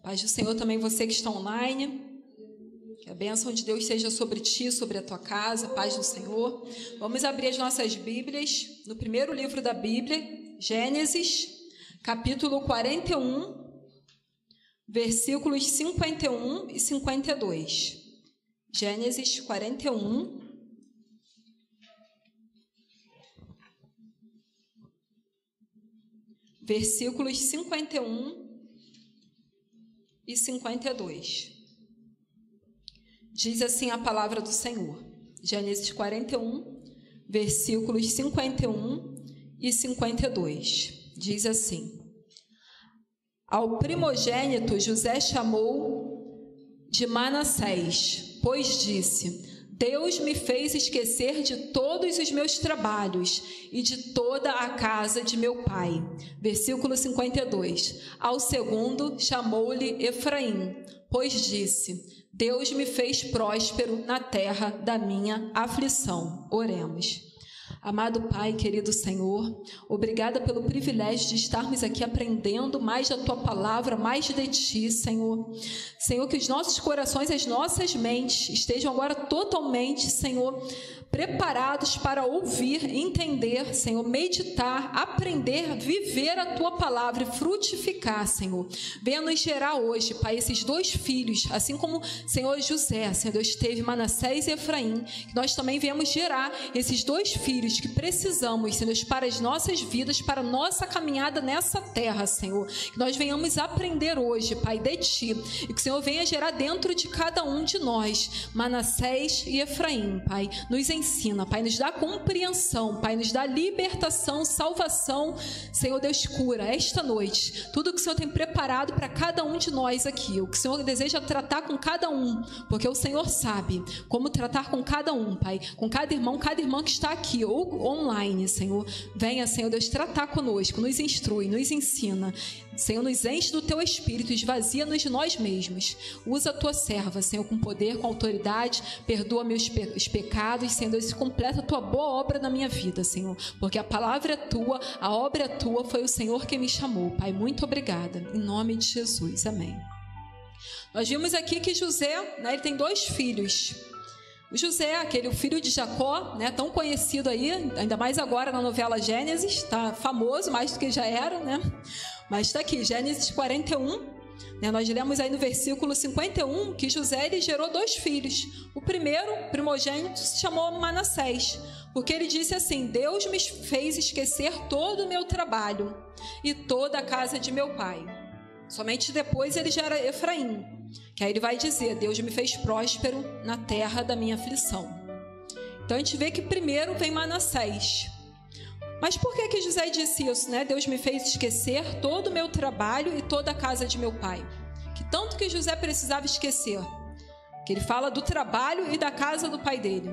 Paz do Senhor também você que está online. Que a bênção de Deus seja sobre ti, sobre a tua casa. Paz do Senhor. Vamos abrir as nossas Bíblias no primeiro livro da Bíblia, Gênesis, capítulo 41, versículos 51 e 52. Gênesis 41, versículos 51 e 52. Diz assim a palavra do Senhor. Gênesis 41, versículos 51 e 52. Diz assim: Ao primogênito José chamou de Manassés, pois disse: Deus me fez esquecer de todos os meus trabalhos e de toda a casa de meu pai. Versículo 52. Ao segundo chamou-lhe Efraim, pois disse: Deus me fez próspero na terra da minha aflição. Oremos. Amado Pai, querido Senhor, obrigada pelo privilégio de estarmos aqui aprendendo mais da Tua Palavra, mais de Ti, Senhor. Senhor, que os nossos corações, as nossas mentes estejam agora totalmente, Senhor, preparados para ouvir, entender, Senhor, meditar, aprender, viver a Tua Palavra e frutificar, Senhor. Venha nos gerar hoje, Pai, esses dois filhos, assim como, Senhor, José, Senhor Deus, teve Manassés e Efraim, que nós também viemos gerar esses dois filhos que precisamos, Senhor, para as nossas vidas, para a nossa caminhada nessa terra, Senhor. Que nós venhamos aprender hoje, Pai, de Ti, e que o Senhor venha gerar dentro de cada um de nós, Manassés e Efraim, Pai. Nos ensina, Pai, nos dá compreensão, Pai, nos dá libertação, salvação, Senhor Deus, cura esta noite. Tudo que o Senhor tem preparado para cada um de nós aqui, o que o Senhor deseja tratar com cada um, porque o Senhor sabe como tratar com cada um, Pai, com cada irmão que está aqui, ou online, Senhor. Venha, Senhor Deus, tratar conosco, nos instrui, nos ensina. Senhor, nos enche do Teu Espírito, esvazia-nos de nós mesmos. Usa a Tua serva, Senhor, com poder, com autoridade, perdoa meus pecados, Senhor Deus, e completa a Tua boa obra na minha vida, Senhor, porque a palavra é Tua, a obra é Tua, foi o Senhor que me chamou, Pai. Muito obrigada, em nome de Jesus, amém. Nós vimos aqui que José, né, ele tem dois filhos. O José, o filho de Jacó, né, tão conhecido aí, ainda mais agora na novela Gênesis, está famoso, mais do que já era, né? Mas está aqui, Gênesis 41, né, nós lemos aí no versículo 51 que José ele gerou dois filhos. O primeiro, primogênito, se chamou Manassés, porque ele disse assim: Deus me fez esquecer todo o meu trabalho e toda a casa de meu pai. Somente depois ele gera Efraim, que aí ele vai dizer: Deus me fez próspero na terra da minha aflição. Então a gente vê que primeiro vem Manassés. Mas por que José disse isso, né? Deus me fez esquecer todo o meu trabalho e toda a casa de meu pai. Que tanto que José precisava esquecer? Que ele fala do trabalho e da casa do pai dele.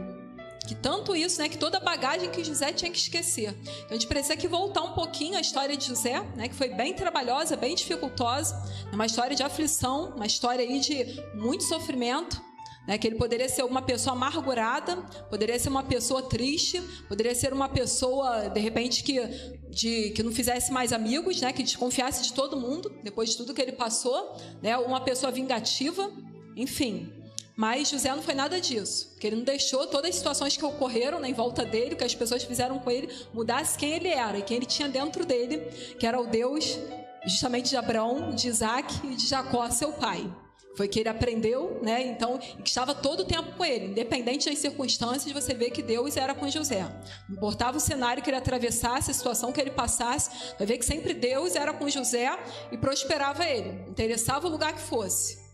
Que tanto isso, né, que toda a bagagem que José tinha que esquecer. Então a gente precisa aqui voltar um pouquinho à história de José, né, que foi bem trabalhosa, bem dificultosa, uma história de aflição, uma história aí de muito sofrimento, né, que ele poderia ser uma pessoa amargurada, poderia ser uma pessoa triste, poderia ser uma pessoa, de repente, que não fizesse mais amigos, né, que desconfiasse de todo mundo, depois de tudo que ele passou, né, uma pessoa vingativa, enfim. Mas José não foi nada disso, porque ele não deixou todas as situações que ocorreram, né, em volta dele, que as pessoas fizeram com ele, mudasse quem ele era e quem ele tinha dentro dele, que era o Deus justamente de Abraão, de Isaac e de Jacó, seu pai. Foi que ele aprendeu, né, então, e que estava todo o tempo com ele, independente das circunstâncias. Você vê que Deus era com José. Não importava o cenário que ele atravessasse, a situação que ele passasse, vai ver que sempre Deus era com José e prosperava ele, interessava o lugar que fosse.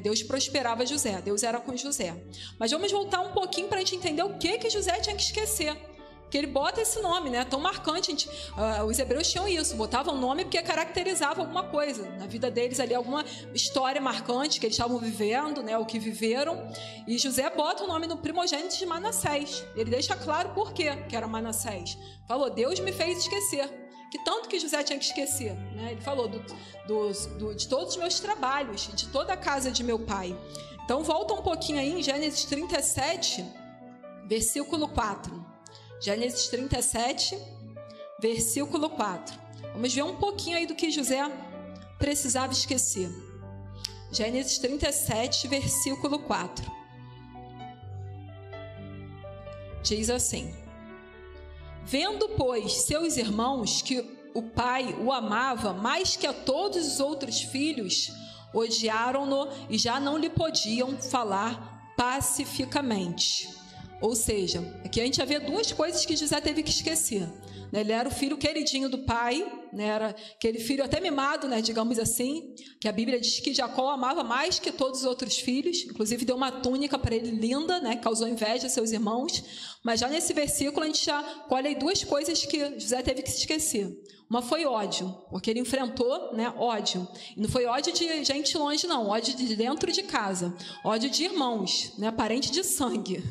Deus prosperava José, Deus era com José. Mas vamos voltar um pouquinho para a gente entender o que José tinha que esquecer. Porque ele bota esse nome, né, tão marcante. Os hebreus tinham isso, botavam nome porque caracterizava alguma coisa. Na vida deles ali, alguma história marcante que eles estavam vivendo, né, o que viveram. E José bota o nome no primogênito de Manassés. Ele deixa claro por quê que era Manassés. Falou: Deus me fez esquecer. Que tanto que José tinha que esquecer, né? Ele falou de todos os meus trabalhos, de toda a casa de meu pai. Então volta um pouquinho aí em Gênesis 37, versículo 4. Gênesis 37, versículo 4. Vamos ver um pouquinho aí do que José precisava esquecer. Gênesis 37, versículo 4. Diz assim: vendo, pois, seus irmãos que o pai o amava mais que a todos os outros filhos, odiaram-no e já não lhe podiam falar pacificamente. Ou seja, aqui a gente já vê duas coisas que José teve que esquecer. Ele era o filho queridinho do pai, era aquele filho até mimado, digamos assim, que a Bíblia diz que Jacó amava mais que todos os outros filhos, inclusive deu uma túnica para ele linda, causou inveja a seus irmãos. Mas já nesse versículo a gente já colhe aí duas coisas que José teve que se esquecer. Uma foi ódio, porque ele enfrentou ódio. E não foi ódio de gente longe, não, ódio de dentro de casa, ódio de irmãos, parente de sangue.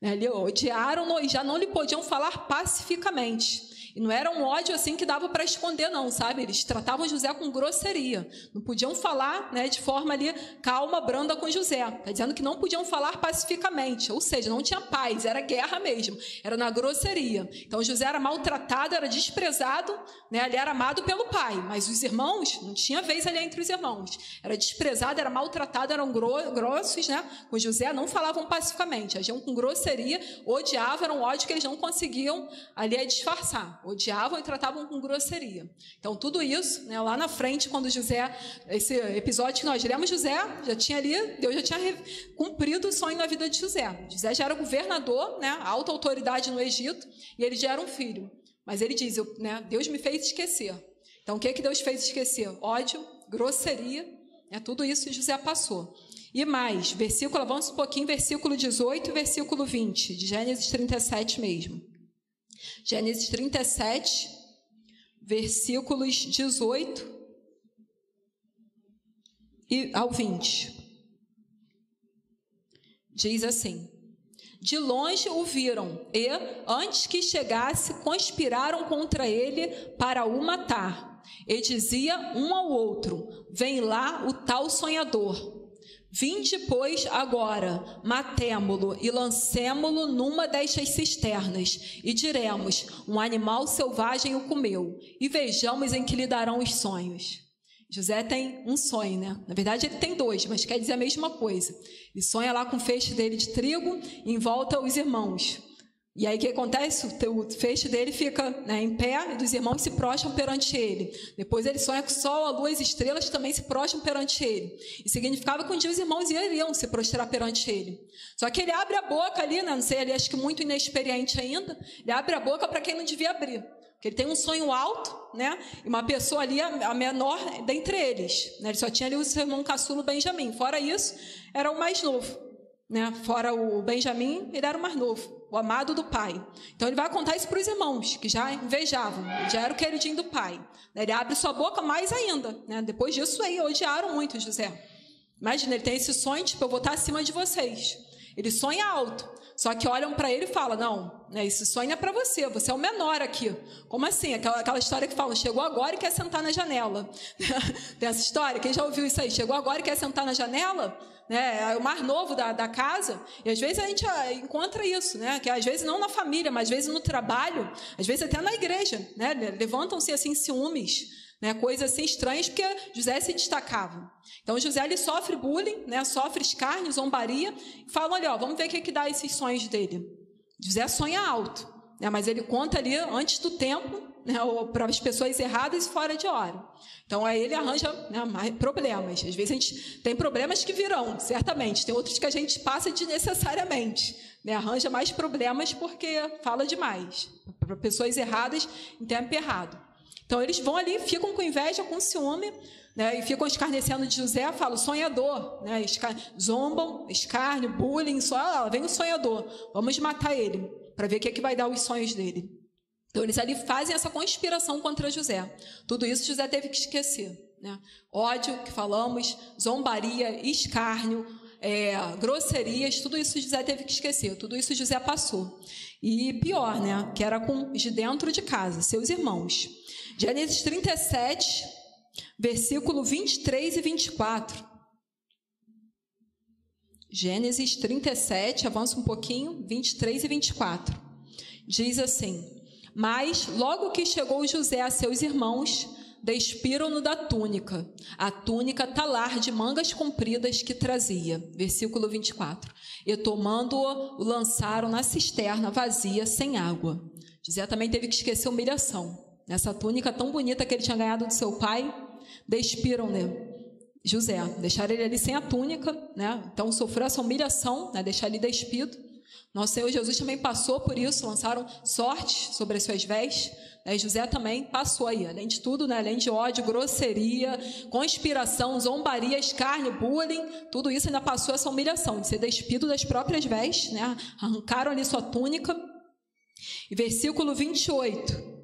Eles odiaram-no e já não lhe podiam falar pacificamente. E não era um ódio assim que dava para esconder, não, sabe? Eles tratavam José com grosseria. Não podiam falar de forma ali calma, branda com José. Está dizendo que não podiam falar pacificamente. Ou seja, não tinha paz, era guerra mesmo. Era na grosseria. Então José era maltratado, era desprezado. Ele era amado pelo pai. Mas os irmãos, não tinha vez ali entre os irmãos. Era desprezado, era maltratado, eram grossos, com José, não falavam pacificamente. Agiam com grosseria, odiavam, era um ódio que eles não conseguiam ali disfarçar. Odiavam e tratavam com grosseria. Então, tudo isso, lá na frente, quando José, esse episódio que nós lemos, José já tinha ali, Deus já tinha cumprido o sonho na vida de José. José já era governador, alta autoridade no Egito, e ele já era um filho. Mas ele diz, Deus me fez esquecer. Então, o que Deus fez esquecer? Ódio, grosseria, tudo isso José passou. E mais, avança um pouquinho, versículo 18 e versículo 20, de Gênesis 37 mesmo. Gênesis 37, versículos 18 ao 20. Diz assim: de longe o viram e, antes que chegasse, conspiraram contra ele para o matar. E dizia um ao outro: vem lá o tal sonhador. Vinde, pois, agora, matemo-lo e lancemo-lo numa destas cisternas, e diremos: um animal selvagem o comeu, e vejamos em que lhe darão os sonhos. José tem um sonho, Na verdade, ele tem dois, mas quer dizer a mesma coisa. Ele sonha lá com o feixe dele de trigo, em volta os irmãos. E aí o que acontece? O feixe dele fica em pé e os irmãos se prostram perante ele. Depois ele sonha com o sol, a lua e as estrelas também se prostram perante ele. E significava que um dia os irmãos iriam se prostrar perante ele. Só que ele abre a boca ali, não sei, ele acho que muito inexperiente ainda, ele abre a boca para quem não devia abrir. Porque ele tem um sonho alto, e uma pessoa ali, a menor dentre eles. Ele só tinha ali o seu irmão caçulo Benjamim. Fora isso, era o mais novo. Fora o Benjamim, ele era o mais novo, o amado do pai. Então ele vai contar isso para os irmãos, que já invejavam, já era o queridinho do pai. Ele abre sua boca mais ainda. Depois disso aí, odiaram muito José. Imagina, ele tem esse sonho, eu vou estar acima de vocês. Ele sonha alto, só que olham para ele e falam: não, esse sonho é para você é o menor aqui. Como assim? Aquela história que falam: chegou agora e quer sentar na janela. Tem essa história, quem já ouviu isso aí? Chegou agora e quer sentar na janela? É o mais novo da casa. E às vezes a gente encontra isso, que às vezes não na família, mas às vezes no trabalho, às vezes até na igreja, levantam-se assim ciúmes, coisas assim estranhas, porque José se destacava. Então José ele sofre bullying, sofre escárnio, zombaria, e falam: olha, vamos ver o que dá esses sonhos dele. José sonha alto, mas ele conta ali antes do tempo, para as pessoas erradas e fora de hora. Então aí ele arranja mais problemas. Às vezes a gente tem problemas que virão, certamente, tem outros que a gente passa desnecessariamente, arranja mais problemas porque fala demais, para pessoas erradas em tempo errado. Então eles vão ali, ficam com inveja, com ciúme, e ficam escarnecendo de José, falam: sonhador, zombam, escárnio, bullying, só vem o sonhador, vamos matar ele, para ver o que vai dar os sonhos dele. Então eles ali fazem essa conspiração contra José. Tudo isso José teve que esquecer. Ódio, que falamos, zombaria, escárnio, grosserias, tudo isso José teve que esquecer, tudo isso José passou. E pior, que era com de dentro de casa, seus irmãos. Gênesis 37, versículo 23 e 24. Gênesis 37, avança um pouquinho, 23 e 24. Diz assim: mas logo que chegou José a seus irmãos, despiram-no da túnica, a túnica talar de mangas compridas que trazia. Versículo 24. E tomando-o, o lançaram na cisterna vazia, sem água. José também teve que esquecer a humilhação. Nessa túnica tão bonita que ele tinha ganhado do seu pai, despiram-lhe José, deixaram ele ali sem a túnica, né? Então sofreu essa humilhação, né? Deixar ele despido. Nosso Senhor Jesus também passou por isso, lançaram sorte sobre as suas vestes, né? E José também passou aí, além de tudo, né? Além de ódio, grosseria, conspiração, zombaria, escárnio, bullying, tudo isso ainda passou essa humilhação, de ser despido das próprias vestes, né? Arrancaram ali sua túnica. E versículo 28.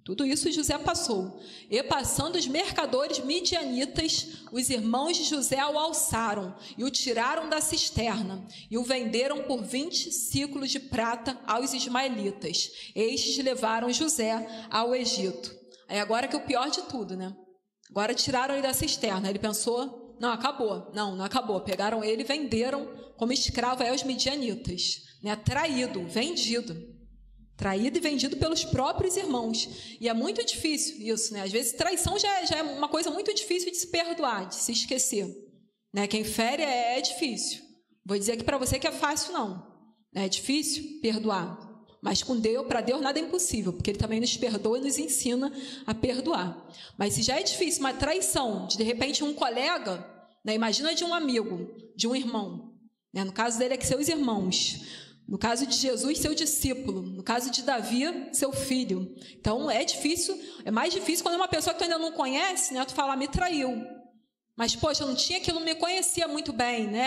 Tudo isso José passou. E passando os mercadores midianitas, os irmãos de José o alçaram e o tiraram da cisterna e o venderam por 20 ciclos de prata aos ismaelitas. Estes levaram José ao Egito. Aí agora que é o pior de tudo, né? Agora tiraram ele da cisterna. Ele pensou, não, acabou. Não acabou. Pegaram ele e venderam como escravo aos midianitas, né? Traído, vendido. Traído e vendido pelos próprios irmãos. E é muito difícil isso, né? Às vezes traição já é uma coisa muito difícil de se perdoar, de se esquecer, né? Quem fere é difícil. Vou dizer aqui para você que é fácil, não. É difícil perdoar. Mas com Deus, para Deus nada é impossível, porque Ele também nos perdoa e nos ensina a perdoar. Mas se já é difícil uma traição, de repente um colega, né? Imagina de um amigo, de um irmão, né? No caso dele é que seus irmãos. No caso de Jesus, seu discípulo. No caso de Davi, seu filho. Então, é difícil, é mais difícil quando é uma pessoa que tu ainda não conhece, né? Tu fala, me traiu. Mas, poxa, eu não tinha aquilo, não me conhecia muito bem, né?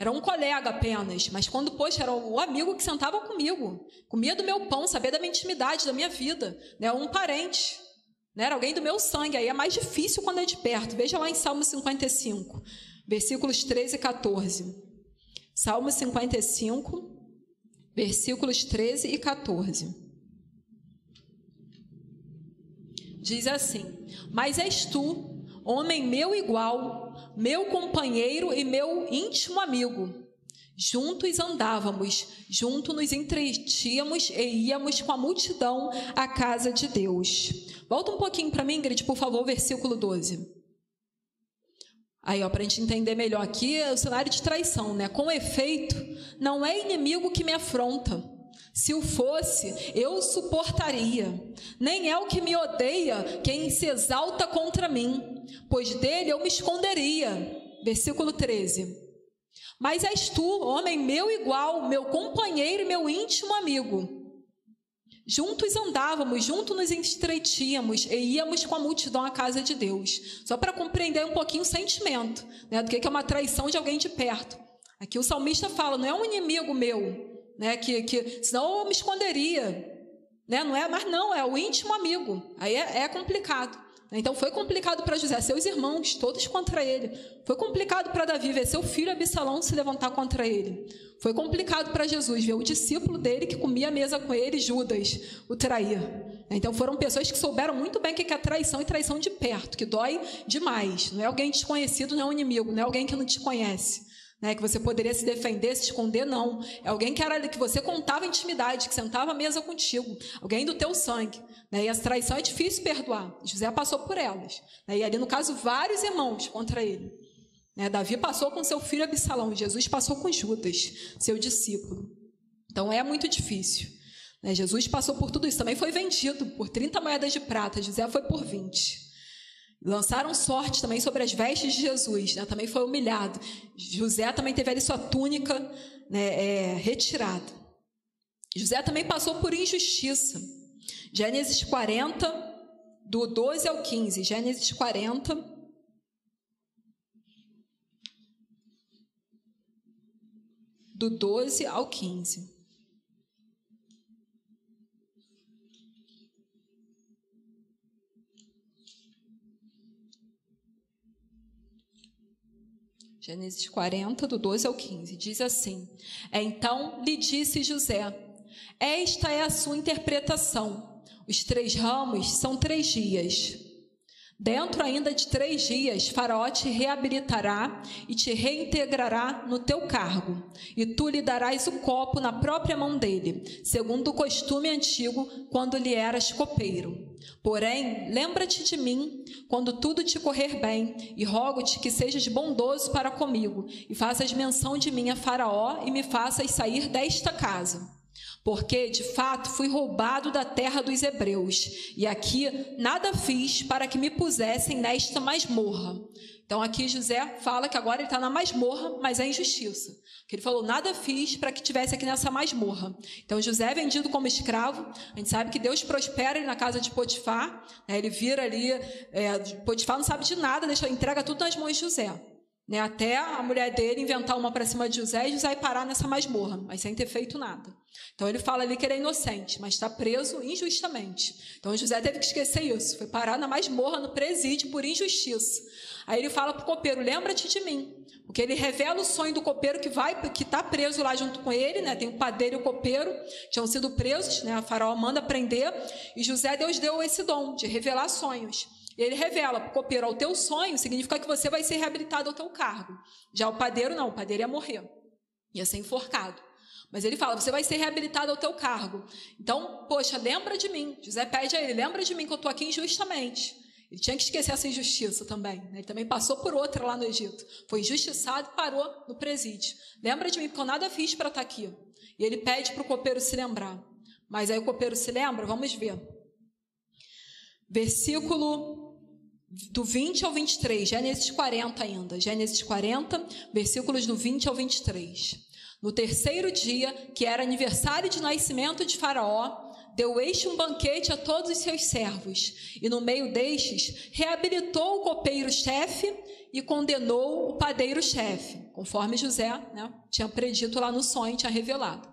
Era um colega apenas. Mas quando, poxa, era o amigo que sentava comigo. Comia do meu pão, sabia da minha intimidade, da minha vida. Né? Um parente. Né? Era alguém do meu sangue. Aí é mais difícil quando é de perto. Veja lá em Salmo 55, versículos 13 e 14. Salmo 55... versículos 13 e 14. Diz assim: mas és tu, homem meu igual, meu companheiro e meu íntimo amigo. Juntos andávamos, juntos nos entretínhamos e íamos com a multidão à casa de Deus. Volta um pouquinho para mim, Ingrid, por favor, versículo 12. Aí, para a gente entender melhor aqui, é o cenário de traição, né? Com efeito, não é inimigo que me afronta. Se o fosse, eu suportaria. Nem é o que me odeia quem se exalta contra mim, pois dele eu me esconderia. Versículo 13. Mas és tu, homem meu igual, meu companheiro e meu íntimo amigo. Juntos andávamos, juntos nos entretínhamos e íamos com a multidão à casa de Deus. Só para compreender um pouquinho o sentimento, né, do que é uma traição de alguém de perto. Aqui o salmista fala, não é um inimigo meu, né, que senão eu me esconderia. Né, não é, mas não, é o íntimo amigo. Aí é complicado. Então foi complicado para José, seus irmãos, todos contra ele. Foi complicado para Davi ver seu filho Absalão se levantar contra ele. Foi complicado para Jesus ver o discípulo dele que comia a mesa com ele, Judas, o trair. Então foram pessoas que souberam muito bem o que é traição e traição de perto, que dói demais. Não é alguém desconhecido, não é um inimigo, não é alguém que não te conhece. Né, que você poderia se defender, se esconder, não. É alguém que você contava intimidade, que sentava à mesa contigo, alguém do teu sangue. Né, e essa traição é difícil perdoar. José passou por elas. Né, e ali, no caso, vários irmãos contra ele. Né, Davi passou com seu filho Absalão, Jesus passou com Judas, seu discípulo. Então é muito difícil. Né, Jesus passou por tudo isso. Também foi vendido por 30 moedas de prata, José foi por 20. Lançaram sorte também sobre as vestes de Jesus, né? Também foi humilhado. José também teve ali sua túnica, né, retirada. José também passou por injustiça. Gênesis 40, do 12 ao 15. Gênesis 40, do 12 ao 15. Gênesis 40, do 12 ao 15, diz assim: então lhe disse José, esta é a sua interpretação. Os 3 ramos são 3 dias. Dentro ainda de 3 dias, Faraó te reabilitará e te reintegrará no teu cargo, e tu lhe darás o copo na própria mão dele, segundo o costume antigo, quando lhe eras copeiro. Porém, lembra-te de mim, quando tudo te correr bem, e rogo-te que sejas bondoso para comigo, e faças menção de mim a Faraó, e me faças sair desta casa. Porque, de fato, fui roubado da terra dos hebreus, e aqui nada fiz para que me pusessem nesta masmorra. Então, aqui José fala que agora ele está na masmorra, mas é injustiça. Que ele falou, nada fiz para que estivesse aqui nessa masmorra. Então, José é vendido como escravo. A gente sabe que Deus prospera ele na casa de Potifar. Né? Ele vira ali, Potifar não sabe de nada, entrega tudo nas mãos de José. Né? Até a mulher dele inventar uma para cima de José e José ir parar nessa masmorra, mas sem ter feito nada. Então ele fala ali que ele é inocente, mas está preso injustamente. Então José teve que esquecer isso, foi parar na masmorra, no presídio, por injustiça. Aí ele fala para o copeiro, lembra-te de mim, porque ele revela o sonho do copeiro que está preso lá junto com ele, né? Tem o padeiro e o copeiro, tinham sido presos, né? A Faraó manda prender, e Deus deu esse dom de revelar sonhos. E ele revela para o copeiro, o teu sonho significa que você vai ser reabilitado ao teu cargo. Já o padeiro não, o padeiro ia morrer, ia ser enforcado. Mas ele fala, você vai ser reabilitado ao teu cargo. Então, poxa, lembra de mim. José pede a ele, lembra de mim que eu estou aqui injustamente. Ele tinha que esquecer essa injustiça também. Né? Ele também passou por outra lá no Egito. Foi injustiçado e parou no presídio. Lembra de mim, porque eu nada fiz para estar aqui. E ele pede para o copeiro se lembrar. Mas aí o copeiro se lembra? Vamos ver. Versículo do 20 ao 23, Gênesis 40 ainda. Gênesis 40, versículos do 20 ao 23. No 3º dia, que era aniversário de nascimento de Faraó, deu este um banquete a todos os seus servos, e no meio destes, reabilitou o copeiro-chefe e condenou o padeiro-chefe, conforme José, né, tinha predito lá no sonho, tinha revelado.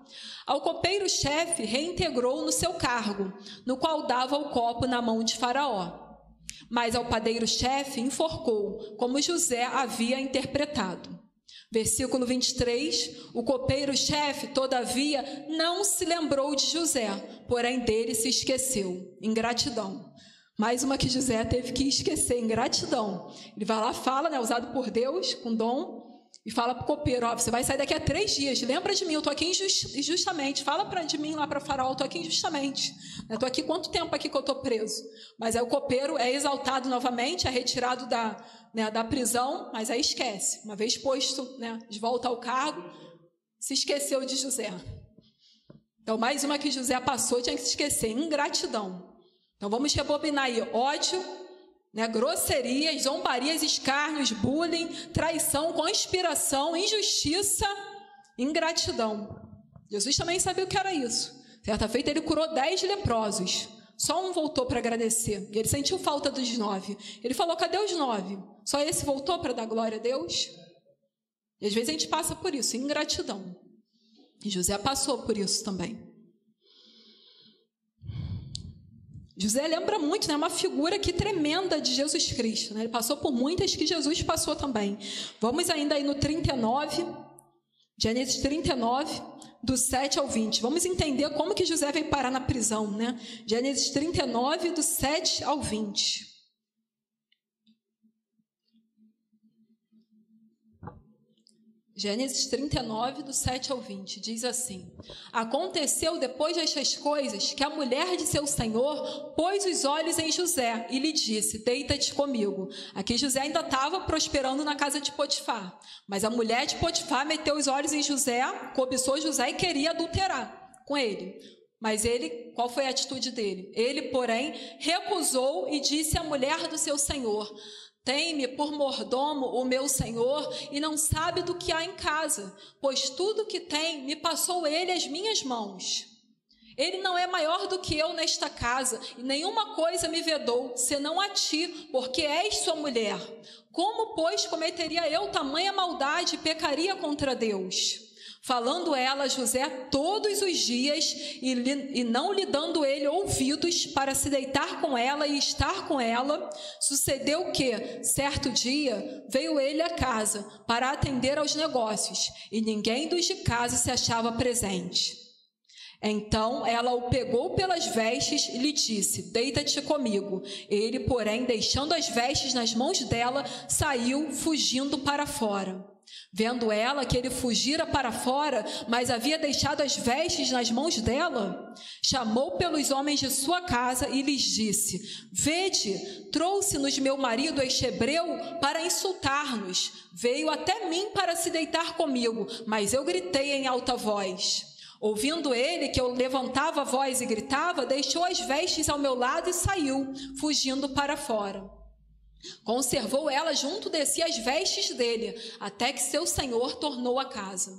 Ao copeiro-chefe reintegrou no seu cargo, no qual dava o copo na mão de Faraó. Mas ao padeiro-chefe enforcou, como José havia interpretado. Versículo 23, o copeiro-chefe, todavia, não se lembrou de José, porém dele se esqueceu. Ingratidão. Mais uma que José teve que esquecer, ingratidão. Ele vai lá, fala, né, usado por Deus, com dom, e fala para o copeiro, ó, você vai sair daqui a 3 dias, lembra de mim, eu estou aqui injustamente, fala de mim lá para Faraó, eu estou aqui injustamente, eu estou aqui, quanto tempo aqui que eu estou preso? Mas aí o copeiro é exaltado novamente, é retirado da prisão, mas aí esquece, uma vez posto, né, de volta ao cargo, se esqueceu de José. Então mais uma que José passou, tinha que se esquecer, ingratidão. Então vamos rebobinar aí, ódio, né, grosserias, zombarias, escárnios, bullying, traição, conspiração, injustiça, ingratidão. Jesus também sabia o que era isso. Certa feita ele curou 10 leprosos. Só um voltou para agradecer. E ele sentiu falta dos 9. Ele falou, cadê os 9? Só esse voltou para dar glória a Deus? E às vezes a gente passa por isso, ingratidão. E José passou por isso também. José lembra muito, né, uma figura aqui tremenda de Jesus Cristo. Né? Ele passou por muitas que Jesus passou também. Vamos ainda aí no 39, Gênesis 39, do 7 ao 20. Vamos entender como que José veio parar na prisão. Né? Gênesis 39, do 7 ao 20. Gênesis 39, do 7 ao 20, diz assim: Aconteceu depois destas coisas que a mulher de seu senhor pôs os olhos em José e lhe disse, deita-te comigo. Aqui José ainda estava prosperando na casa de Potifar, mas a mulher de Potifar meteu os olhos em José, cobiçou José e queria adulterar com ele. Mas ele, qual foi a atitude dele? Ele, porém, recusou e disse à mulher do seu senhor, tem-me por mordomo o meu senhor e não sabe do que há em casa, pois tudo que tem me passou ele às minhas mãos. Ele não é maior do que eu nesta casa e nenhuma coisa me vedou, senão a ti, porque és sua mulher. Como, pois, cometeria eu tamanha maldade e pecaria contra Deus? Falando ela a José todos os dias e não lhe dando ele ouvidos para se deitar com ela e estar com ela, sucedeu que, certo dia, veio ele à casa para atender aos negócios e ninguém dos de casa se achava presente. Então ela o pegou pelas vestes e lhe disse: deita-te comigo. Ele, porém, deixando as vestes nas mãos dela, saiu fugindo para fora. Vendo ela que ele fugira para fora, mas havia deixado as vestes nas mãos dela, chamou pelos homens de sua casa e lhes disse: vede, trouxe-nos meu marido este hebreu para insultar-nos. Veio até mim para se deitar comigo, mas eu gritei em alta voz. Ouvindo ele que eu levantava a voz e gritava, deixou as vestes ao meu lado e saiu, fugindo para fora. Conservou ela junto de si as vestes dele, até que seu senhor tornou a casa.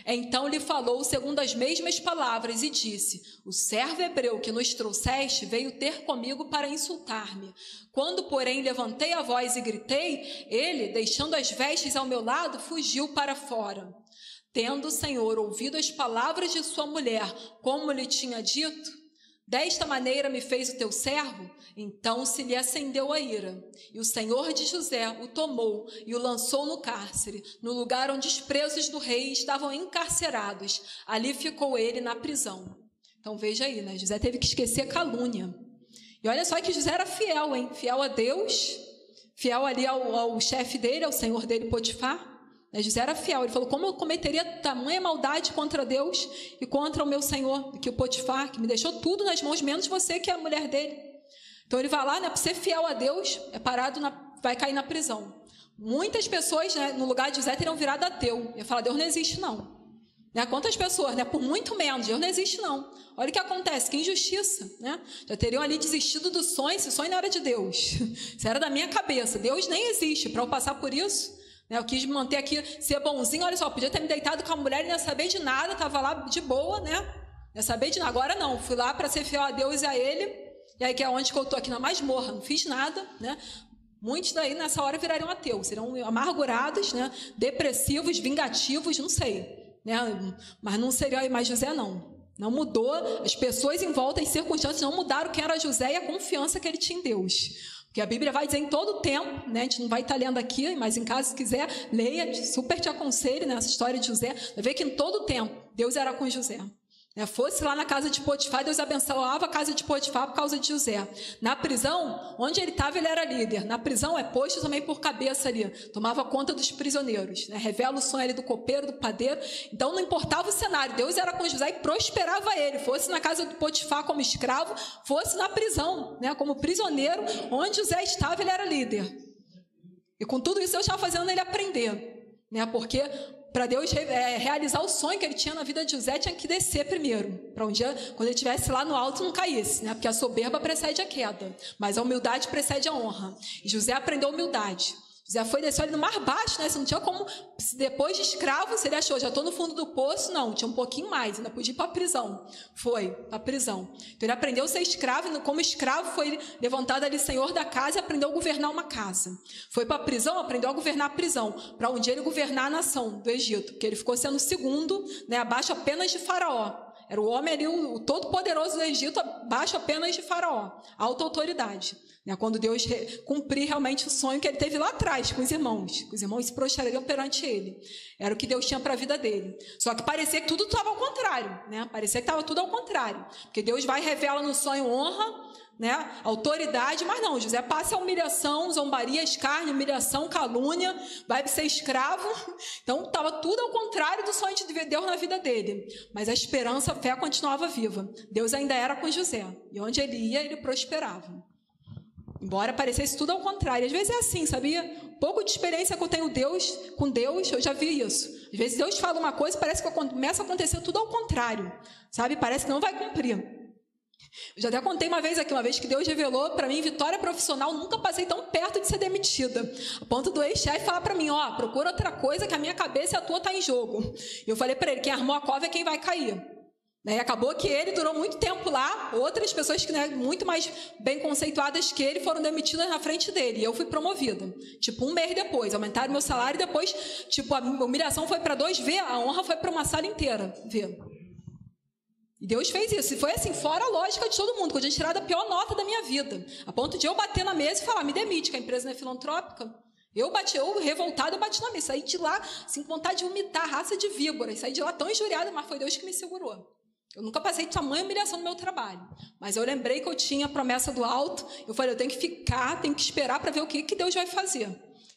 Então lhe falou segundo as mesmas palavras e disse: o servo hebreu que nos trouxeste veio ter comigo para insultar-me. Quando, porém, levantei a voz e gritei, ele, deixando as vestes ao meu lado, fugiu para fora. Tendo o Senhor ouvido as palavras de sua mulher, como lhe tinha dito: desta maneira me fez o teu servo, então se lhe acendeu a ira. E o Senhor de José o tomou e o lançou no cárcere, no lugar onde os presos do rei estavam encarcerados. Ali ficou ele na prisão. Então veja aí, né? José teve que esquecer a calúnia. E olha só que José era fiel, hein? Fiel a Deus, fiel ali ao chefe dele, ao senhor dele, Potifar. José era fiel, ele falou: como eu cometeria tamanha maldade contra Deus e contra o meu senhor, que o Potifar, que me deixou tudo nas mãos, menos você, que é a mulher dele. Então ele vai lá, né, para ser fiel a Deus, vai cair na prisão. Muitas pessoas, né, no lugar de José, teriam virado ateu, ia falar: Deus não existe não. Né? Quantas pessoas, né, por muito menos, Deus não existe não. Olha o que acontece, que injustiça, né? Já teriam ali desistido do sonho, esse sonho não era de Deus, isso era da minha cabeça. Deus nem existe, para eu passar por isso. Eu quis me manter aqui, ser bonzinho. Olha só, podia ter me deitado com a mulher e não ia saber de nada, estava lá de boa, né? Não ia saber de nada. Agora não, fui lá para ser fiel a Deus e a Ele. E aí que é onde que eu estou aqui na masmorra, não fiz nada, né? Muitos daí nessa hora virariam ateus, serão amargurados, né? Depressivos, vingativos, não sei, né? Mas não seria mais José não. Não mudou, as pessoas em volta, as circunstâncias não mudaram quem era José e a confiança que ele tinha em Deus. Porque a Bíblia vai dizer em todo o tempo, né? A gente não vai estar lendo aqui, mas em caso se quiser, leia, super te aconselho nessa história de José. Vai ver que em todo o tempo Deus era com José. Fosse lá na casa de Potifar, Deus abençoava a casa de Potifar por causa de José. Na prisão, onde ele estava, ele era líder. Na prisão é posto também por cabeça ali, tomava conta dos prisioneiros, né? Revela o sonho ali do copeiro, do padeiro. Então não importava o cenário, Deus era com José e prosperava ele. Fosse na casa de Potifar como escravo, fosse na prisão, né? Como prisioneiro, onde José estava, ele era líder. E com tudo isso Deus estava fazendo ele aprender, né? Porque para Deus realizar o sonho que ele tinha na vida de José, tinha que descer primeiro, para um dia, quando ele estivesse lá no alto, não caísse, né? Porque a soberba precede a queda, mas a humildade precede a honra. E José aprendeu humildade. José desceu ali no mar baixo, né? Você não tinha como, depois de escravo, se ele achou, já estou no fundo do poço, não, tinha um pouquinho mais, ainda podia ir para a prisão. Foi para a prisão. Então ele aprendeu a ser escravo, e como escravo foi levantado ali senhor da casa e aprendeu a governar uma casa. Foi para a prisão, aprendeu a governar a prisão, para um dia ele governar a nação do Egito, porque ele ficou sendo o segundo, né, abaixo apenas de Faraó. Era o homem ali, o todo-poderoso do Egito, abaixo apenas de Faraó, alta autoridade. Quando Deus cumprir realmente o sonho que ele teve lá atrás com os irmãos se prostrariam perante ele. Era o que Deus tinha para a vida dele. Só que parecia que tudo estava ao contrário, né? Parecia que estava tudo ao contrário, porque Deus revela no sonho honra, né? Autoridade, mas não, José passa a humilhação, zombaria, escárnio, humilhação, calúnia, vai ser escravo. Então estava tudo ao contrário do sonho de Deus na vida dele, mas a esperança, a fé continuava viva. Deus ainda era com José, e onde ele ia, ele prosperava. Embora parecesse tudo ao contrário. Às vezes é assim, sabia? Pouco de experiência que eu tenho com Deus, eu já vi isso. Às vezes Deus fala uma coisa e parece que começa a acontecer tudo ao contrário, sabe? Parece que não vai cumprir. Eu já até contei uma vez que Deus revelou para mim vitória profissional. Nunca passei tão perto de ser demitida, a ponto do ex-chefe falar para mim: procura outra coisa que a minha cabeça e a tua está em jogo. E eu falei para ele: quem armou a cova é quem vai cair. E acabou que ele durou muito tempo lá, outras pessoas que, né, muito mais bem conceituadas que ele foram demitidas na frente dele, e eu fui promovida, um mês depois, aumentaram meu salário, e depois, a humilhação foi para 2V, a honra foi para uma sala inteira, V. E Deus fez isso, e foi assim, fora a lógica de todo mundo, quando eu tinha tirado a pior nota da minha vida, a ponto de eu bater na mesa e falar: me demite, que a empresa não é filantrópica. Eu revoltada, eu bati na mesa, saí de lá, assim, com vontade de vomitar, raça de víbora, saí de lá tão injuriada, mas foi Deus que me segurou. Eu nunca passei de tamanha humilhação no meu trabalho. Mas eu lembrei que eu tinha a promessa do alto. Eu falei, eu tenho que ficar, tenho que esperar para ver o que Deus vai fazer.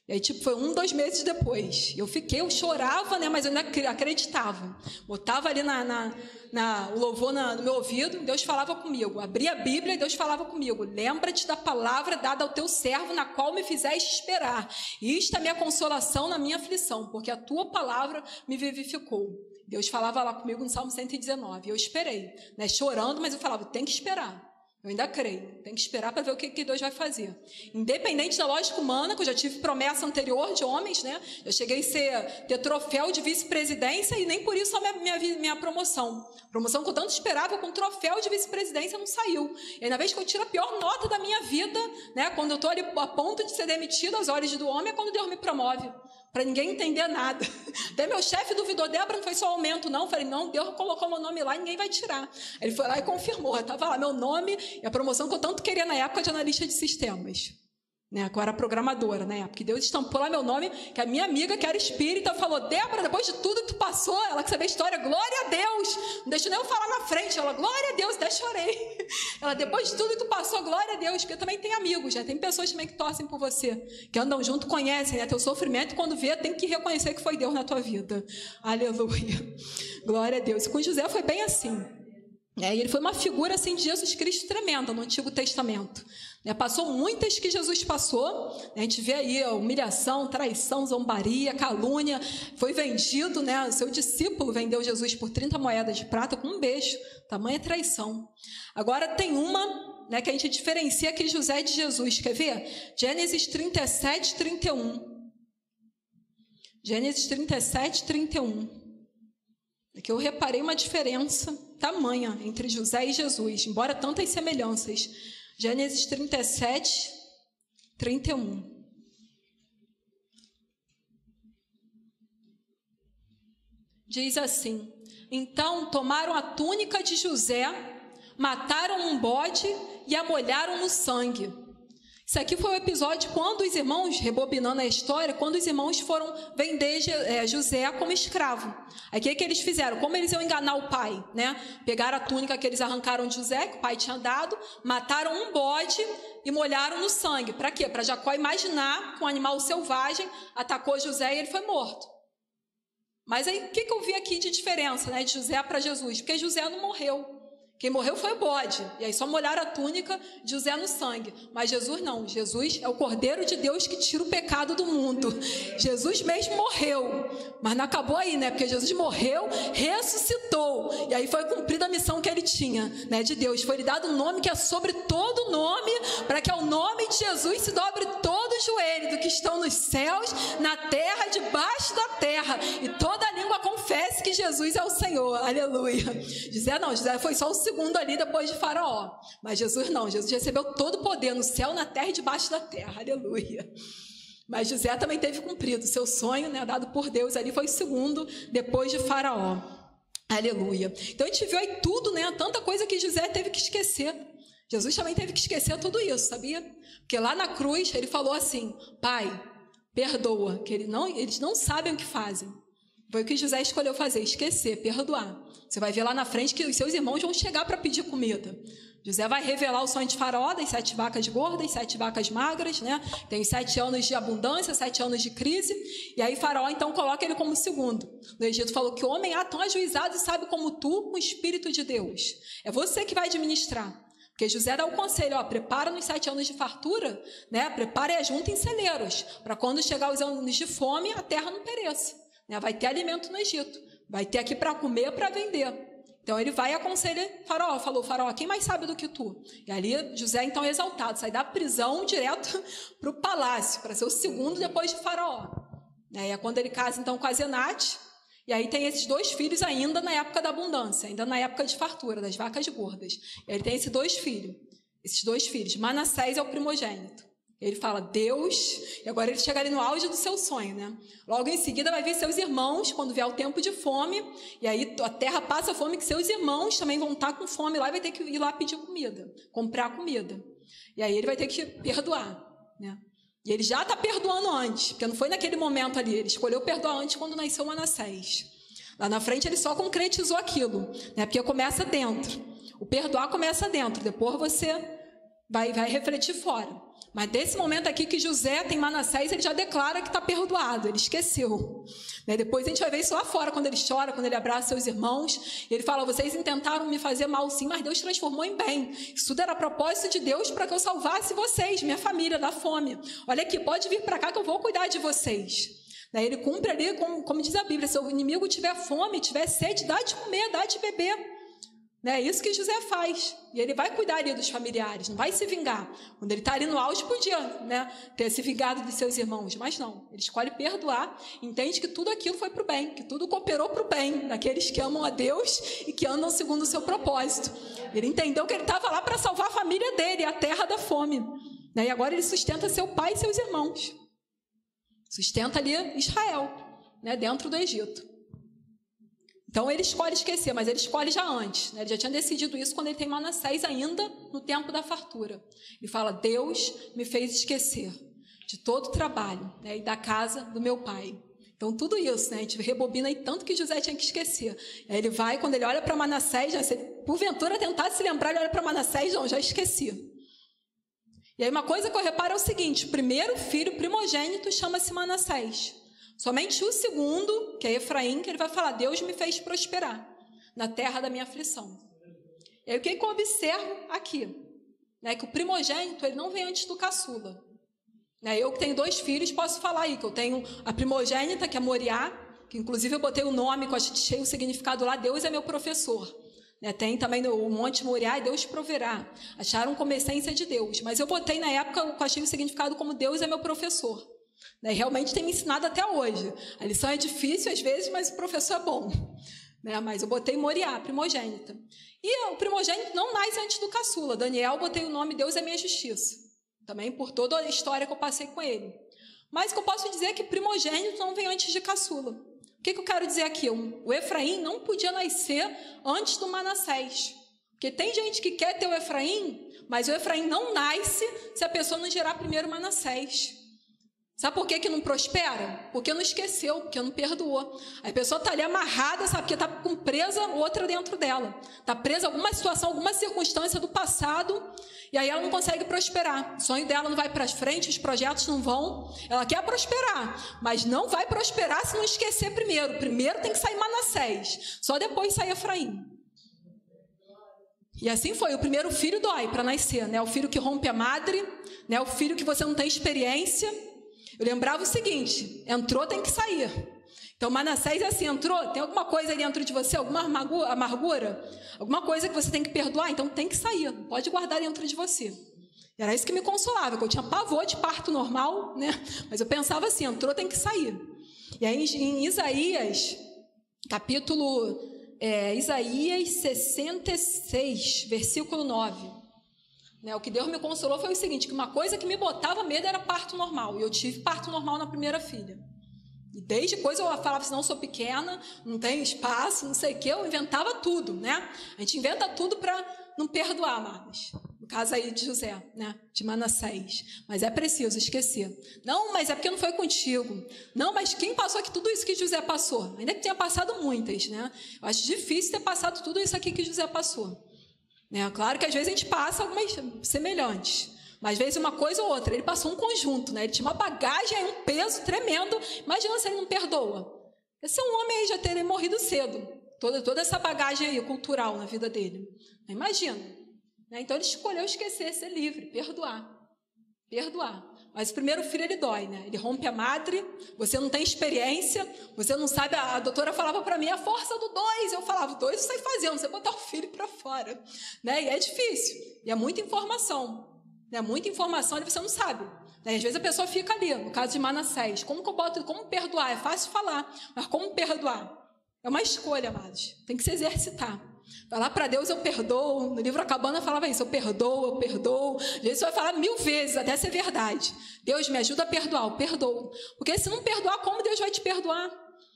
E aí, foi 2 meses depois. Eu chorava, né? Mas eu ainda acreditava. Botava ali o louvor no meu ouvido, Deus falava comigo. Abria a Bíblia e Deus falava comigo. Lembra-te da palavra dada ao teu servo, na qual me fizeste esperar. E isto é a minha consolação na minha aflição, porque a tua palavra me vivificou. Deus falava lá comigo no Salmo 119. Eu esperei, né? Chorando, mas eu falava, tem que esperar. Eu ainda creio, tem que esperar para ver o que Deus vai fazer. Independente da lógica humana, que eu já tive promessa anterior de homens, né? Eu cheguei a ter troféu de vice-presidência e nem por isso a minha promoção. Promoção que eu tanto esperava, com troféu de vice-presidência não saiu. E aí, na vez que eu tiro a pior nota da minha vida, né? Quando eu estou ali a ponto de ser demitido aos olhos do homem, é quando Deus me promove. Para ninguém entender nada. Até meu chefe duvidou, Débora, não foi só aumento, não. Eu falei, não, Deus colocou meu nome lá e ninguém vai tirar. Ele foi lá e confirmou. Estava lá meu nome e a promoção que eu tanto queria na época de analista de sistemas. Né, que eu era programadora na época. Deus estampou lá meu nome, que a minha amiga, que era espírita, falou, Débora, depois de tudo que tu passou, ela que sabia a história, glória a Deus. Não deixa nem eu falar na frente. Ela, glória a Deus, até chorei. Ela, depois de tudo que tu passou, glória a Deus. Porque eu também tenho amigos, né? Tem pessoas também que torcem por você, que andam junto, conhecem, né, teu sofrimento, e quando vê, tem que reconhecer que foi Deus na tua vida. Aleluia. Glória a Deus. E com José foi bem assim. E ele foi uma figura assim, de Jesus Cristo tremenda no Antigo Testamento. Passou muitas que Jesus passou. A gente vê aí a humilhação, traição, zombaria, calúnia. Foi vendido, né? O seu discípulo vendeu Jesus por 30 moedas de prata com um beijo. Tamanha traição. Agora tem uma, né, que a gente diferencia aqui José de Jesus. Quer ver? Gênesis 37, 31. Gênesis 37, 31. Aqui eu reparei uma diferença tamanha entre José e Jesus, embora tantas semelhanças. Gênesis 37, 31. Diz assim, então tomaram a túnica de José, mataram um bode e a molharam no sangue. Isso aqui foi o episódio quando os irmãos, rebobinando a história, quando os irmãos foram vender José como escravo. Aí o que eles fizeram? Como eles iam enganar o pai, né? Pegaram a túnica que eles arrancaram de José, que o pai tinha dado, mataram um bode e molharam no sangue. Para quê? Para Jacó imaginar que um animal selvagem atacou José e ele foi morto. Mas aí o que eu vi aqui de diferença, né, de José para Jesus? Porque José não morreu. Quem morreu foi o bode, e aí só molharam a túnica de José no sangue. Mas Jesus não, Jesus é o Cordeiro de Deus que tira o pecado do mundo. Jesus mesmo morreu, mas não acabou aí, né? Porque Jesus morreu, ressuscitou, e aí foi cumprida a missão que ele tinha, né, de Deus. Foi lhe dado um nome que é sobre todo nome, para que ao nome de Jesus se dobre todo o joelho do que estão nos céus, na terra, debaixo da terra, e toda língua confesse que Jesus é o Senhor. Aleluia. José foi só o segundo ali depois de Faraó. Mas Jesus não, Jesus recebeu todo o poder no céu, na terra e debaixo da terra. Aleluia. Mas José também teve cumprido o seu sonho, né, dado por Deus ali, foi o segundo depois de Faraó. Aleluia. Então a gente viu aí tudo, né, tanta coisa que José teve que esquecer. Jesus também teve que esquecer tudo isso, sabia? Porque lá na cruz ele falou assim, Pai, perdoa, que eles não sabem o que fazem. Foi o que José escolheu fazer, esquecer, perdoar. Você vai ver lá na frente que os seus irmãos vão chegar para pedir comida. José vai revelar o sonho de Faraó, das 7 vacas gordas, 7 vacas magras, né? Tem os 7 anos de abundância, 7 anos de crise. E aí Faraó, então, coloca ele como segundo. No Egito falou que o homem tão ajuizado e sabe como tu, com o Espírito de Deus. É você que vai administrar. Porque José dá o conselho, prepara nos 7 anos de fartura, né? Prepara e ajunta em celeiros, para quando chegar os anos de fome, a terra não pereça. Vai ter alimento no Egito, vai ter aqui para comer, para vender. Então ele vai e aconselha Faraó, falou, Faraó, quem mais sabe do que tu? E ali José então exaltado, sai da prisão direto para o palácio, para ser o segundo depois de Faraó. E é quando ele casa então com a Zenate, e aí tem esses 2 filhos ainda na época da abundância, ainda na época de fartura, das vacas gordas. E ele tem esses 2 filhos, Manassés é o primogênito. Ele fala, Deus, e agora ele chega ali no auge do seu sonho, né? Logo em seguida vai vir seus irmãos, quando vier o tempo de fome, e aí a terra passa fome, que seus irmãos também vão estar com fome lá e vai ter que ir lá pedir comida, comprar comida. E aí ele vai ter que perdoar, né? E ele já está perdoando antes, porque não foi naquele momento ali, ele escolheu perdoar antes quando nasceu Manassés. Lá na frente ele só concretizou aquilo, né? Porque começa dentro. O perdoar começa dentro, depois você vai refletir fora. Mas desse momento aqui que José tem Manassés, ele já declara que está perdoado, ele esqueceu. Né? Depois a gente vai ver isso lá fora, quando ele chora, quando ele abraça seus irmãos. Ele fala, vocês intentaram me fazer mal sim, mas Deus transformou em bem. Isso tudo era propósito de Deus para que eu salvasse vocês, minha família, da fome. Olha aqui, pode vir para cá que eu vou cuidar de vocês. Né? Ele cumpre ali, como diz a Bíblia, se o inimigo tiver fome, tiver sede, dá de comer, dá de beber. É isso que José faz. E ele vai cuidar ali dos familiares, não vai se vingar. Quando ele está ali no auge, podia, né, ter se vingado de seus irmãos. Mas não, ele escolhe perdoar, entende que tudo aquilo foi para o bem, que tudo cooperou para o bem, daqueles que amam a Deus e que andam segundo o seu propósito. Ele entendeu que ele estava lá para salvar a família dele, a terra da fome. Né, e agora ele sustenta seu pai e seus irmãos. Sustenta ali Israel, né, dentro do Egito. Então ele escolhe esquecer, mas ele escolhe já antes. Né? Ele já tinha decidido isso quando ele tem Manassés ainda no tempo da fartura. Ele fala, Deus me fez esquecer de todo o trabalho, né, e da casa do meu pai. Então tudo isso, né, a gente rebobina aí tanto que José tinha que esquecer. Aí ele vai, quando ele olha para Manassés, já, se ele, porventura tentar se lembrar, ele olha para Manassés, não, já esqueci. E aí uma coisa que eu reparo é o seguinte, o primeiro filho primogênito chama-se Manassés. Somente o segundo, que é Efraim, que ele vai falar, Deus me fez prosperar na terra da minha aflição. E aí o que eu observo aqui? Né, que o primogênito, ele não vem antes do caçula. Né, eu que tenho 2 filhos, posso falar aí, que eu tenho a primogênita, que é Moriá, que inclusive eu botei o nome, que eu achei o significado lá, Deus é meu professor. Né, tem também o Monte Moriá, e Deus proverá. Acharam como essência de Deus. Mas eu botei na época, eu achei o significado como Deus é meu professor. Realmente tem me ensinado até hoje. A lição é difícil às vezes, mas o professor é bom. Mas eu botei Moriá, primogênita. E o primogênito não nasce antes do caçula. Daniel, botei o nome Deus é minha justiça. Também por toda a história que eu passei com ele. Mas o que eu posso dizer é que primogênito não vem antes de caçula. O que eu quero dizer aqui? O Efraim não podia nascer antes do Manassés. Porque tem gente que quer ter o Efraim, mas o Efraim não nasce se a pessoa não gerar primeiro Manassés. Sabe por que não prospera? Porque não esqueceu, porque não perdoou. A pessoa está ali amarrada, sabe? Porque está com presa outra dentro dela. Está presa a alguma situação, alguma circunstância do passado, e aí ela não consegue prosperar. O sonho dela não vai para frente, os projetos não vão. Ela quer prosperar, mas não vai prosperar se não esquecer primeiro. Primeiro tem que sair Manassés, só depois sai Efraim. E assim foi, o primeiro filho dói para nascer, né? O filho que rompe a madre, né? O filho que você não tem experiência. Eu lembrava o seguinte, entrou, tem que sair. Então Manassés é assim, entrou, tem alguma coisa aí dentro de você, alguma amargura, alguma coisa que você tem que perdoar, então tem que sair, não pode guardar dentro de você. E era isso que me consolava, que eu tinha pavor de parto normal, né? Mas eu pensava assim, entrou, tem que sair. E aí em Isaías, Isaías 66, versículo 9... O que Deus me consolou foi o seguinte, que uma coisa que me botava medo era parto normal. E eu tive parto normal na primeira filha. E desde depois eu falava assim, não, sou pequena, não tenho espaço, não sei o quê. Eu inventava tudo, né? A gente inventa tudo para não perdoar, amados. No caso aí de José, né? De Manassés. Mas é preciso esquecer. Não, mas é porque não foi contigo. Não, mas quem passou aqui tudo isso que José passou? Ainda que tenha passado muitas, né? Eu acho difícil ter passado tudo isso aqui que José passou. Claro que às vezes a gente passa algumas semelhantes, mas às vezes uma coisa ou outra. Ele passou um conjunto, né? Ele tinha uma bagagem, um peso tremendo. Imagina se ele não perdoa. Esse é um homem aí já teria morrido cedo. Toda essa bagagem aí cultural na vida dele. Imagina. Então ele escolheu esquecer, ser livre, perdoar. Mas o primeiro filho ele dói, né? Ele rompe a madre, você não tem experiência, você não sabe, a doutora falava para mim, a força do 2, eu falava, 2 eu sei fazendo, você botar o filho para fora, né? E é difícil, e é muita informação, né? Muita informação e você não sabe, né? Às vezes a pessoa fica ali, no caso de Manassés, como perdoar? É fácil falar, mas como perdoar? É uma escolha, amados, tem que se exercitar. Vai lá para Deus, eu perdoo. No livro A Cabana falava isso, eu perdoo. Às vezes você vai falar 1000 vezes, até ser verdade. Deus me ajuda a perdoar, eu perdoo. Porque se não perdoar, como Deus vai te perdoar?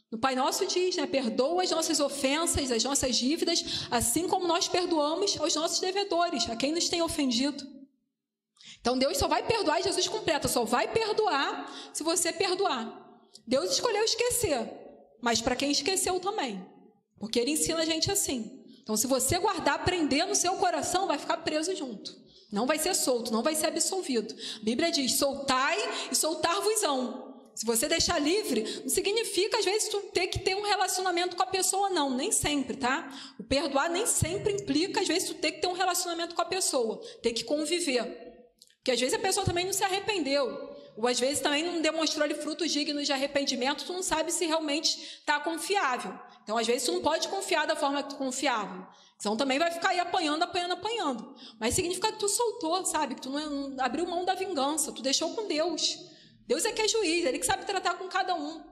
No Pai Nosso diz, né? Perdoa as nossas ofensas, as nossas dívidas, assim como nós perdoamos aos nossos devedores, a quem nos tem ofendido. Então Deus só vai perdoar, Jesus completa, só vai perdoar se você perdoar. Deus escolheu esquecer. mas para quem esqueceu também, porque ele ensina a gente assim. Então, se você guardar, prender no seu coração, vai ficar preso junto. Não vai ser solto, não vai ser absolvido. A Bíblia diz, soltai e soltar-vos-ão. Se você deixar livre, não significa, às vezes, tu ter que ter um relacionamento com a pessoa, não. Nem sempre, tá? O perdoar nem sempre implica, às vezes, tu ter que ter um relacionamento com a pessoa. Ter que conviver. Porque, às vezes, a pessoa também não se arrependeu. Ou, às vezes, também não demonstrou ali frutos dignos de arrependimento. Tu não sabe se realmente está confiável. Então, às vezes, tu não pode confiar da forma que tu confiava. Então, também vai ficar aí apanhando. Mas significa que tu soltou, sabe? Que tu não abriu mão da vingança. Tu deixou com Deus. Deus é que é juiz, Ele que sabe tratar com cada um.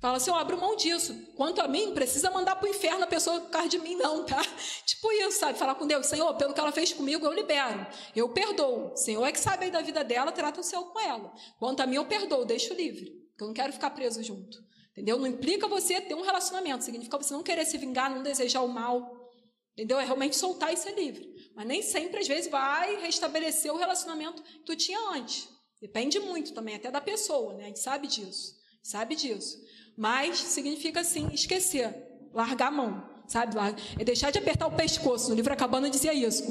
Fala assim, eu abro mão disso. Quanto a mim, não precisa mandar para o inferno a pessoa por causa de mim, não, tá? Tipo isso, sabe? Falar com Deus, Senhor, pelo que ela fez comigo, eu libero. Eu perdoo. O Senhor é que sabe aí da vida dela, trata o céu com ela. Quanto a mim, eu perdoo, deixo livre. Porque eu não quero ficar preso junto. Entendeu? Não implica você ter um relacionamento. Significa você não querer se vingar, não desejar o mal. Entendeu? É realmente soltar e ser livre. Mas nem sempre, às vezes, vai restabelecer o relacionamento que tu tinha antes. Depende muito também, até da pessoa, né? A gente sabe disso. Mas significa, assim, esquecer, largar a mão, sabe? É deixar de apertar o pescoço. No livro Acabando dizia isso.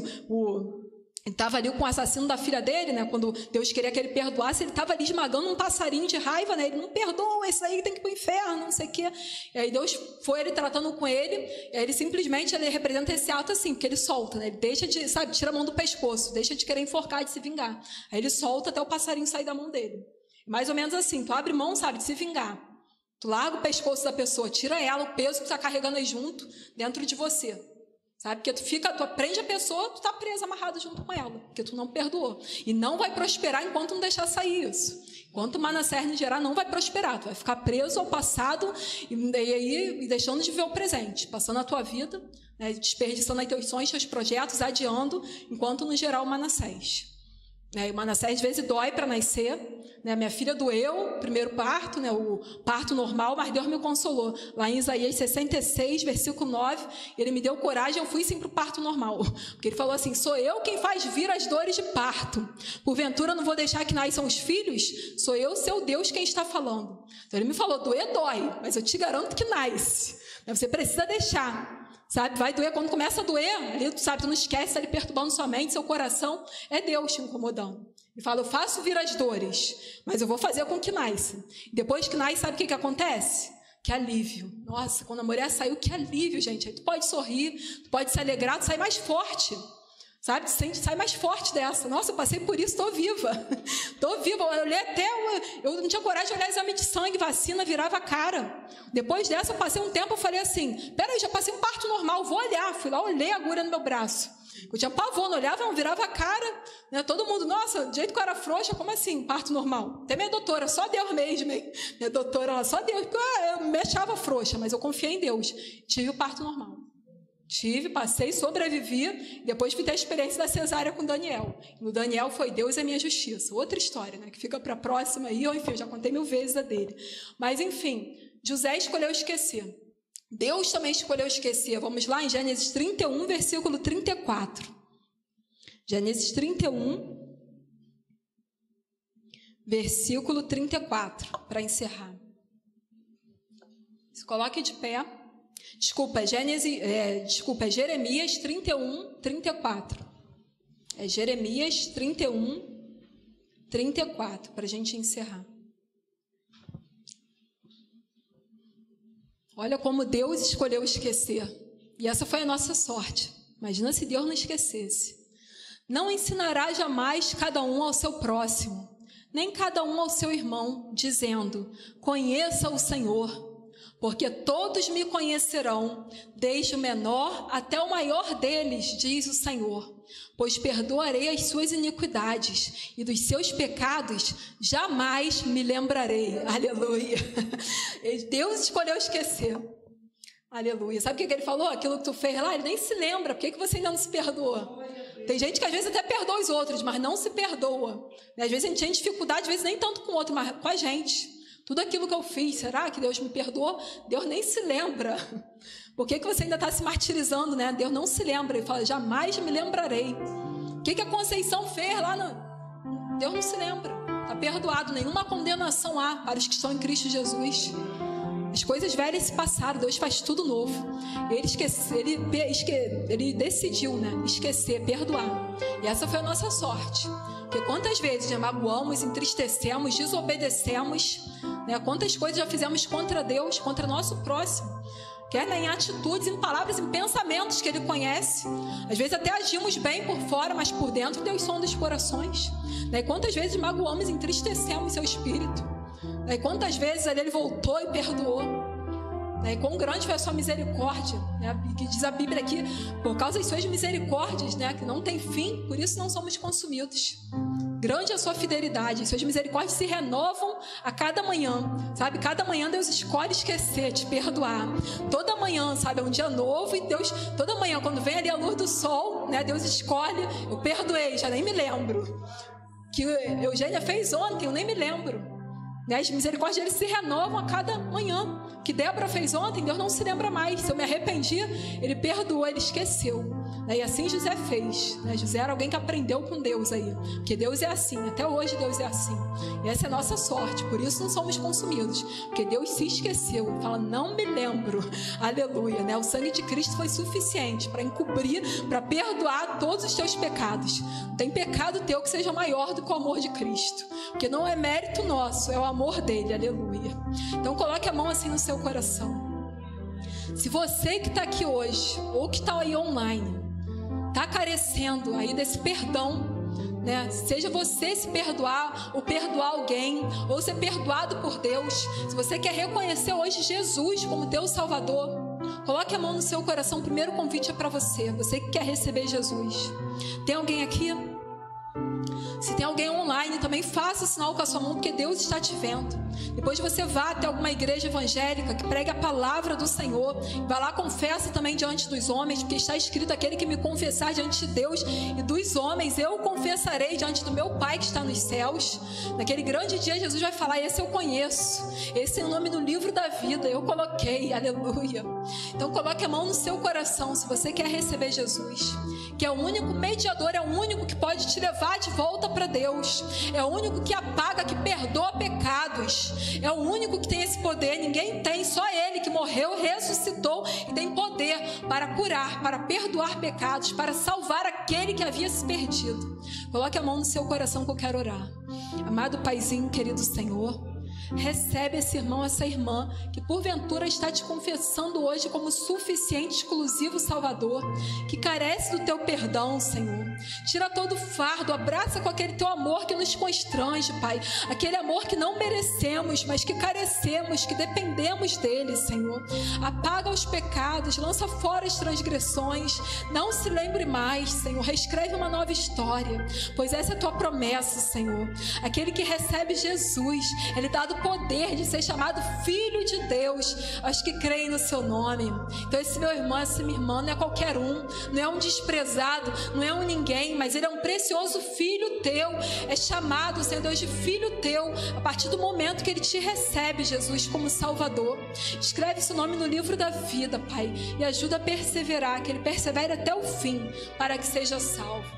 Ele estava ali com o assassino da filha dele, né? Quando Deus queria que ele perdoasse, ele estava ali esmagando um passarinho de raiva, né? Ele não perdoa, esse aí tem que ir para o inferno, não sei o quê. E aí Deus foi ele tratando com ele, e aí ele simplesmente representa esse ato assim, porque ele solta, né? Ele deixa de, sabe, tira a mão do pescoço, deixa de querer enforcar, de se vingar. Aí ele solta até o passarinho sair da mão dele. Mais ou menos assim, tu abre mão, sabe, de se vingar. Tu larga o pescoço da pessoa, tira ela, o peso que tu está carregando aí junto, dentro de você. Sabe? Porque tu aprende a pessoa, tu está presa, amarrado junto com ela, porque tu não perdoou. E não vai prosperar enquanto não deixar sair isso. Enquanto Manassés não gerar, não vai prosperar. Tu vai ficar preso ao passado e deixando de ver o presente, passando a tua vida, né, desperdiçando aí teus sonhos, teus projetos, adiando, enquanto não gerar o Manassés. E o Manassés, às vezes, dói para nascer. Né? Minha filha doeu, primeiro parto, né? O parto normal, mas Deus me consolou. Lá em Isaías 66, versículo 9, ele me deu coragem, eu fui sim para o parto normal. Porque ele falou assim, sou eu quem faz vir as dores de parto. Porventura não vou deixar que nasçam os filhos? Sou eu, seu Deus, quem está falando. Então ele me falou, doer dói, mas eu te garanto que nasce. Você precisa deixar. Sabe, vai doer, quando começa a doer, ali, tu não esquece, ele perturbando sua mente, seu coração, é Deus te incomodando. Ele fala, eu faço vir as dores, mas eu vou fazer com que nasça. Depois que nasce, sabe o que acontece? Que alívio. Nossa, quando a mulher saiu, que alívio, gente. Aí tu pode sorrir, tu pode se alegrar, tu sai mais forte. Sabe, sai mais forte dessa. Nossa, eu passei por isso, estou viva. Estou viva. Eu olhei eu não tinha coragem de olhar exame de sangue, vacina, virava a cara. Depois dessa, eu passei um tempo, eu falei assim, peraí, já passei um parto normal, vou olhar. Fui lá, olhei a agulha no meu braço. Eu tinha pavor, não olhava, não virava a cara. Né? Todo mundo, nossa, do jeito que eu era frouxa, como assim, parto normal? Até minha doutora, só Deus mesmo, hein? Minha doutora, ela, só Deus, porque eu me achava frouxa, mas eu confiei em Deus. Tive o parto normal. Passei, sobrevivi, depois fui ter a experiência da cesárea com Daniel. No Daniel foi Deus é minha justiça. Outra história, né? Que fica para a próxima aí, ou enfim, eu já contei 1000 vezes a dele. Mas, enfim, José escolheu esquecer. Deus também escolheu esquecer. Vamos lá em Gênesis 31, versículo 34. Gênesis 31, versículo 34, para encerrar. Se coloque de pé. É Jeremias 31, 34. É Jeremias 31, 34, para a gente encerrar. Olha como Deus escolheu esquecer. E essa foi a nossa sorte. Imagina se Deus não esquecesse. Não ensinará jamais cada um ao seu próximo, nem cada um ao seu irmão, dizendo, conheça o Senhor. Porque todos me conhecerão, desde o menor até o maior deles, diz o Senhor. Pois perdoarei as suas iniquidades, e dos seus pecados jamais me lembrarei. Aleluia. Deus escolheu esquecer. Aleluia. Sabe o que ele falou? Aquilo que tu fez lá, ele nem se lembra. Por que você ainda não se perdoa? Tem gente que às vezes até perdoa os outros, mas não se perdoa. Às vezes a gente tem dificuldade, às vezes nem tanto com o outro, mas com a gente. Tudo aquilo que eu fiz, será que Deus me perdoou? Deus nem se lembra. Por que você ainda está se martirizando, né? Deus não se lembra. Ele fala, jamais me lembrarei. O que a Conceição fez lá? Deus não se lembra. Está perdoado. Nenhuma condenação há para os que estão em Cristo Jesus. as coisas velhas se passaram, Deus faz tudo novo. Ele decidiu, né, esquecer, perdoar. E essa foi a nossa sorte. Porque quantas vezes magoamos, entristecemos, desobedecemos, né? Quantas coisas já fizemos contra Deus, contra nosso próximo, quer em atitudes, em palavras, em pensamentos que Ele conhece. Às vezes até agimos bem por fora, mas por dentro Deus sonda os corações, né? Quantas vezes magoamos, entristecemos seu espírito, né? Quantas vezes Ele voltou e perdoou, né? E quão grande foi a sua misericórdia, né? Que diz a Bíblia aqui, por causa das suas misericórdias, né, que não tem fim, por isso não somos consumidos. Grande é a sua fidelidade, suas misericórdias se renovam a cada manhã, sabe? Cada manhã Deus escolhe esquecer, te perdoar. Toda manhã, sabe? É um dia novo e Deus, toda manhã, quando vem ali a luz do sol, né, Deus escolhe, eu perdoei, já nem me lembro. Que Eugênia fez ontem, eu nem me lembro. As misericórdias dele se renovam a cada manhã. Que Débora fez ontem, Deus não se lembra mais. Se eu me arrependi, Ele perdoou, Ele esqueceu. E assim José fez. José era alguém que aprendeu com Deus aí. Porque Deus é assim, até hoje Deus é assim. E essa é a nossa sorte, por isso não somos consumidos. Porque Deus se esqueceu, Ele fala, não me lembro. Aleluia, O sangue de Cristo foi suficiente para encobrir, para perdoar todos os teus pecados. Não tem pecado teu que seja maior do que o amor de Cristo. Porque não é mérito nosso, é o amor dele, aleluia. Então coloque a mão assim no seu coração. Se você que está aqui hoje, ou que está aí online, está carecendo aí desse perdão, né? Seja você se perdoar, ou perdoar alguém, ou ser perdoado por Deus. Se você quer reconhecer hoje Jesus como teu Salvador, coloque a mão no seu coração. O primeiro convite é para você, você que quer receber Jesus. Tem alguém aqui? Se tem alguém online também, faça sinal com a sua mão, porque Deus está te vendo. Depois você vá até alguma igreja evangélica que pregue a palavra do Senhor, vai lá, confessa também diante dos homens, porque está escrito, aquele que me confessar diante de Deus e dos homens, eu confessarei diante do meu Pai que está nos céus. Naquele grande dia Jesus vai falar, esse eu conheço, esse é o nome no livro da vida, eu coloquei, aleluia. Então coloque a mão no seu coração, se você quer receber Jesus, que é o único mediador, é o único que pode te levar de volta para Deus, é o único que apaga, que perdoa pecados, é o único que tem esse poder, ninguém tem, só Ele que morreu, ressuscitou e tem poder para curar, para perdoar pecados, para salvar aquele que havia se perdido. Coloque a mão no seu coração que eu quero orar. Amado Paizinho, querido Senhor, recebe esse irmão, essa irmã que porventura está te confessando hoje como suficiente, exclusivo Salvador, que carece do teu perdão, Senhor. Tira todo o fardo, abraça com aquele teu amor que nos constrange, Pai, aquele amor que não merecemos, mas que carecemos, que dependemos dele, Senhor. Apaga os pecados, lança fora as transgressões, não se lembre mais, Senhor. Reescreve uma nova história, pois essa é a tua promessa, Senhor. Aquele que recebe Jesus, ele dá do poder de ser chamado Filho de Deus aos que creem no seu nome. Então esse meu irmão, essa minha irmã não é qualquer um, não é um desprezado, não é um ninguém, mas ele é um precioso filho teu, é chamado, Senhor Deus, de filho teu a partir do momento que ele te recebe, Jesus, como Salvador. Escreve esse nome no livro da vida, Pai, e ajuda a perseverar, que ele persevere até o fim, para que seja salvo.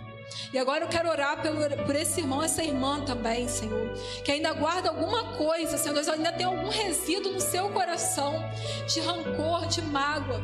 E agora eu quero orar por esse irmão, essa irmã também, Senhor, que ainda guarda alguma coisa, Senhor Deus, ainda tem algum resíduo no seu coração de rancor, de mágoa,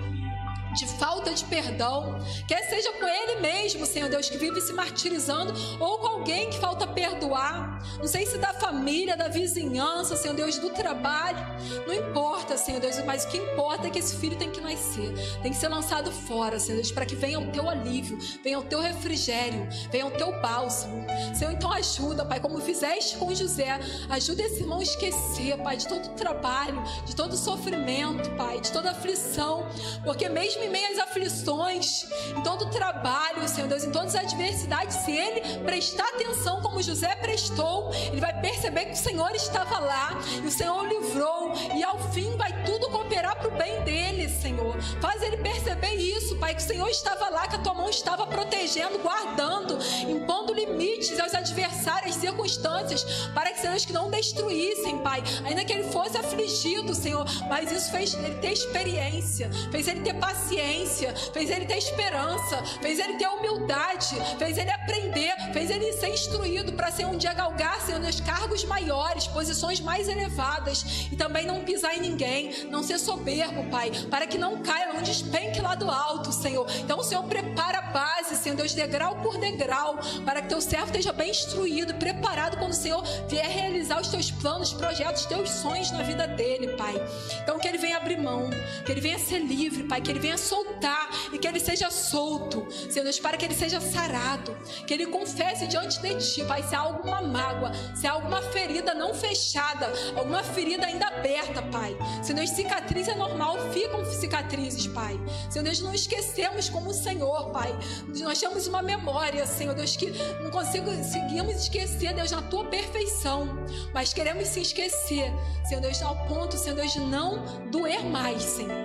de falta de perdão, quer seja com ele mesmo, Senhor Deus, que vive se martirizando, ou com alguém que falta perdoar, não sei se da família, da vizinhança, Senhor Deus, do trabalho, não importa, Senhor Deus, mas o que importa é que esse filho tem que nascer, tem que ser lançado fora, Senhor Deus, para que venha o teu alívio, venha o teu refrigério, venha o teu bálsamo. Senhor, então ajuda, Pai, como fizeste com José, ajuda esse irmão a esquecer, Pai, de todo o trabalho, de todo o sofrimento, Pai, de toda a aflição, porque mesmo em meio às aflições, em todo o trabalho, Senhor Deus, em todas as adversidades, se ele prestar atenção como José prestou, ele vai perceber que o Senhor estava lá, e o Senhor o livrou, e ao fim vai tudo cooperar para o bem dele, Senhor. Faz ele perceber isso, Pai, que o Senhor estava lá, que a tua mão estava protegendo, guardando, impondo limite crises, aos adversários, às circunstâncias, para que, Senhor Deus, que não destruíssem, Pai, ainda que ele fosse afligido, Senhor, mas isso fez ele ter experiência, fez ele ter paciência, fez ele ter esperança, fez ele ter humildade, fez ele aprender, fez ele ser instruído para ser um dia galgar, Senhor Deus, cargos maiores, posições mais elevadas, e também não pisar em ninguém, não ser soberbo, Pai, para que não caia, não despenque lá do alto, Senhor. Então o Senhor prepara a base, Senhor Deus, degrau por degrau, para que teu servo esteja bem instruído, preparado quando o Senhor vier realizar os teus planos, projetos, teus sonhos na vida dele, Pai. Então que ele venha abrir mão, que ele venha ser livre, Pai, que ele venha soltar e que ele seja solto, Senhor Deus, para que ele seja sarado, que ele confesse diante de ti, Pai, se há alguma mágoa, se há alguma ferida não fechada, alguma ferida ainda aberta, Pai. Senhor Deus, cicatriz é normal, ficam cicatrizes, Pai. Senhor Deus, não esquecemos como o Senhor, Pai. Nós temos uma memória, Senhor Deus, que não conseguimos esquecer, Deus, na tua perfeição, mas queremos se esquecer, Senhor Deus, ao ponto, Senhor Deus, de não doer mais, Senhor.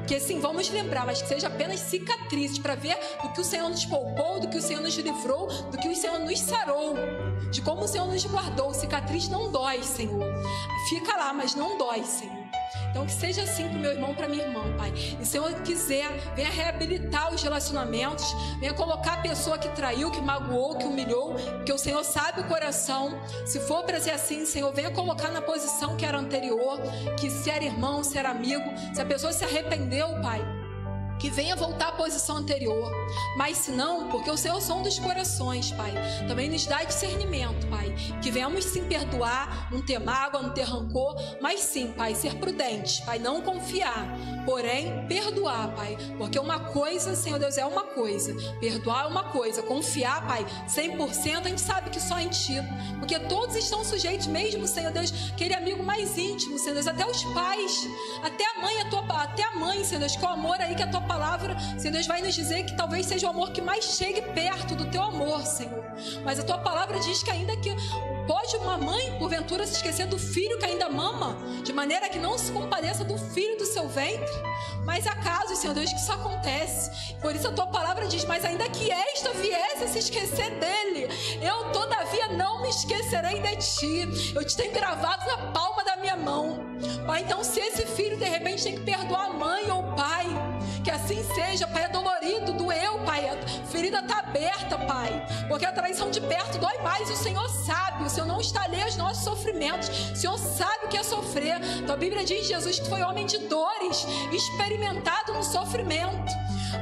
Que sim, vamos lembrar, mas que seja apenas cicatrizes, para ver do que o Senhor nos poupou, do que o Senhor nos livrou, do que o Senhor nos sarou, de como o Senhor nos guardou. Cicatriz não dói, Senhor. Fica lá, mas não dói, Senhor. Então que seja assim para o meu irmão, para minha irmã, Pai. E se o Senhor quiser, venha reabilitar os relacionamentos, venha colocar a pessoa que traiu, que magoou, que humilhou, porque o Senhor sabe o coração. Se for para ser assim, Senhor, venha colocar na posição que era anterior, que se era irmão, se era amigo, se a pessoa se arrependeu, Pai, que venha voltar à posição anterior. Mas se não, porque o Senhor som dos corações, Pai, também nos dá discernimento, Pai, que venhamos sim perdoar, não ter mágoa, não ter rancor, mas sim, Pai, ser prudentes, Pai, não confiar, porém perdoar, Pai, porque uma coisa, Senhor Deus, é uma coisa, perdoar é uma coisa, confiar, Pai, 100%, a gente sabe que só em Ti, porque todos estão sujeitos mesmo, Senhor Deus, aquele amigo mais íntimo, Senhor Deus, até os pais, até a mãe, Senhor Deus, que é o amor aí que a Tua palavra, Senhor Deus, vai nos dizer que talvez seja o amor que mais chegue perto do Teu amor, Senhor. Mas a Tua palavra diz que ainda que pode uma mãe, porventura, se esquecer do filho que ainda mama, de maneira que não se compadeça do filho do seu ventre. Mas há casos, Senhor Deus, que isso acontece. Por isso a Tua palavra diz, mas ainda que esta viesse a se esquecer dele, eu todavia não me esquecerei de Ti. Eu Te tenho gravado na palma da minha mão. Pai, então se esse filho de repente tem que perdoar a mãe ou o pai, que assim seja, Pai, é dolorido, doeu, Pai, a ferida está aberta, Pai, porque a traição de perto dói mais, o Senhor sabe, o Senhor não está alheio aos nossos sofrimentos, o Senhor sabe o que é sofrer. Tua Bíblia diz, Jesus, que foi homem de dores, experimentado no sofrimento,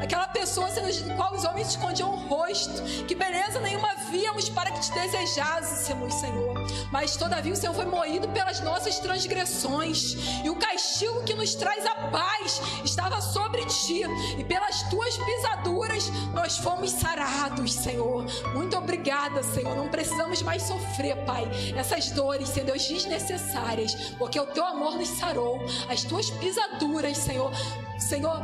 aquela pessoa do qual os homens escondiam o rosto, que beleza nenhuma víamos para que Te desejássemos, Senhor, mas todavia o Senhor foi moído pelas nossas transgressões, e o castigo que nos traz a paz estava sobre Ti, e pelas Tuas pisaduras nós fomos sarados, Senhor. Muito obrigada, Senhor, não precisamos mais sofrer, Pai, essas dores, Senhor Deus, desnecessárias, porque o Teu amor nos sarou, as Tuas pisaduras, Senhor,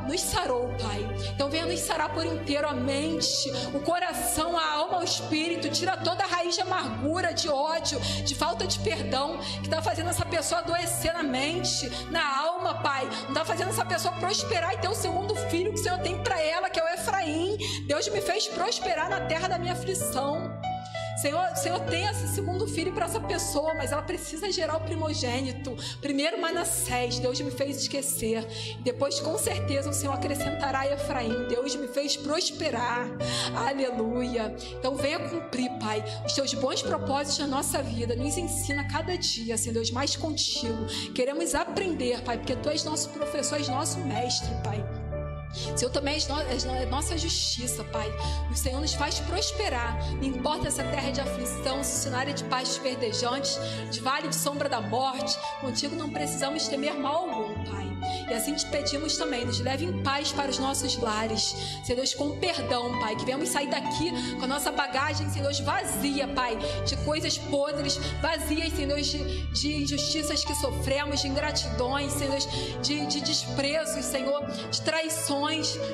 nos sarou, Pai. Então venha nos sarar por inteiro a mente, o coração, a alma, o espírito. Tira toda a raiz de amargura, de ódio, de falta de perdão, que está fazendo essa pessoa adoecer na mente, na alma, Pai. Não está fazendo essa pessoa prosperar e ter o segundo filho que o Senhor tem para ela, que é o Efraim. Deus me fez prosperar na terra da minha aflição. Senhor tem esse segundo filho para essa pessoa, mas ela precisa gerar o primogênito. Primeiro Manassés, Deus me fez esquecer. Depois, com certeza, o Senhor acrescentará Efraim. Deus me fez prosperar. Aleluia. Então, venha cumprir, Pai, os Teus bons propósitos na nossa vida. Nos ensina cada dia, Senhor Deus, mais contigo. Queremos aprender, Pai, porque Tu és nosso professor, és nosso mestre, Pai. Senhor, também é nossa justiça, Pai. O Senhor nos faz prosperar. Não importa essa terra de aflição, se cenário de pastos verdejantes, de vale de sombra da morte, contigo não precisamos temer mal algum, Pai. E assim Te pedimos também, nos leve em paz para os nossos lares, Senhor Deus, com perdão, Pai, que venhamos sair daqui com a nossa bagagem, Senhor Deus, vazia, Pai, de coisas podres, vazias, Senhor Deus, de injustiças que sofremos, de ingratidões, Senhor Deus, de desprezos, Senhor, de traições,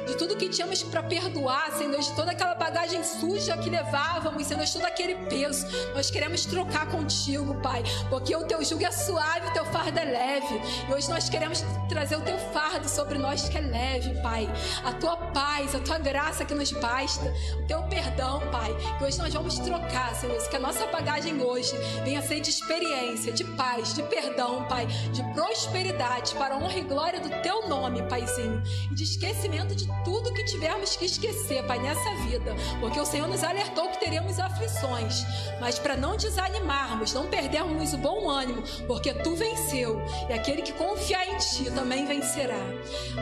de tudo que tínhamos para perdoar, Senhor Deus, de toda aquela bagagem suja que levávamos, Senhor Deus, todo aquele peso, nós queremos trocar contigo, Pai, porque o Teu jugo é suave, o Teu fardo é leve, e hoje nós queremos trazer o teu fardo sobre nós que é leve, Pai. A tua paz, a tua graça que nos basta, o teu perdão, Pai, que hoje nós vamos trocar, Senhor, que a nossa bagagem hoje venha ser de experiência, de paz, de perdão, Pai, de prosperidade, para a honra e glória do teu nome, Paizinho, e de esquecimento de tudo que tivermos que esquecer, Pai, nessa vida, porque o Senhor nos alertou que teremos aflições, mas para não desanimarmos, não perdermos o bom ânimo, porque tu venceu, e aquele que confiar em ti também vencerá.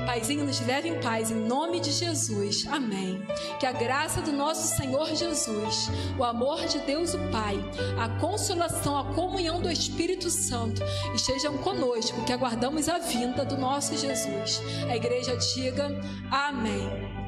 Paizinho, nos leve em paz, em nome de Jesus, amém. Que a graça do nosso Senhor Jesus, o amor de Deus o Pai, a consolação, a comunhão do Espírito Santo estejam conosco, que aguardamos a vinda do nosso Jesus. A igreja diga amém.